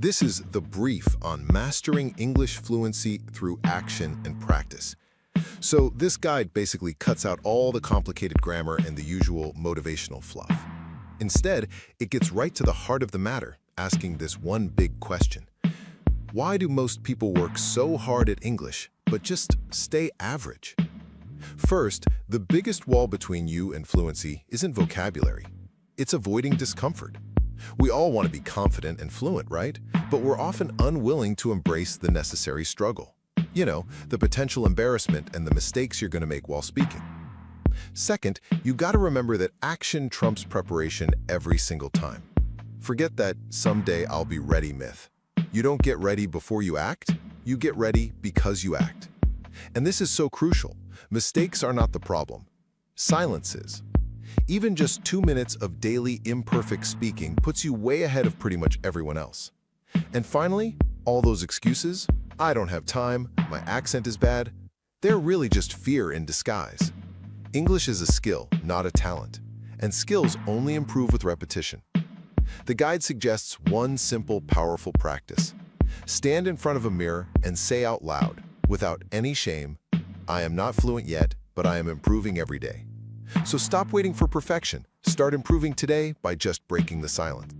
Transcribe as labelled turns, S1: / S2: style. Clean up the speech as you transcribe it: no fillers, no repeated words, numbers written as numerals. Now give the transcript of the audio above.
S1: This is the brief on mastering English fluency through action and practice. So this guide basically cuts out all the complicated grammar and the usual motivational fluff. Instead, it gets right to the heart of the matter, asking this one big question. Why do most people work so hard at English, but just stay average? First, the biggest wall between you and fluency isn't vocabulary. It's avoiding discomfort. We all want to be confident and fluent, right? But we're often unwilling to embrace the necessary struggle. You know, the potential embarrassment and the mistakes you're going to make while speaking. Second, you got to remember that action trumps preparation every single time. Forget that "someday I'll be ready" myth. You don't get ready before you act, you get ready because you act. And this is so crucial. Mistakes are not the problem. Silence is. Even just 2 minutes of daily imperfect speaking puts you way ahead of pretty much everyone else. And finally, all those excuses, I don't have time, my accent is bad, they're really just fear in disguise. English is a skill, not a talent, and skills only improve with repetition. The guide suggests one simple, powerful practice. Stand in front of a mirror and say out loud, without any shame, "I am not fluent yet, but I am improving every day." So stop waiting for perfection. Start improving today by just breaking the silence.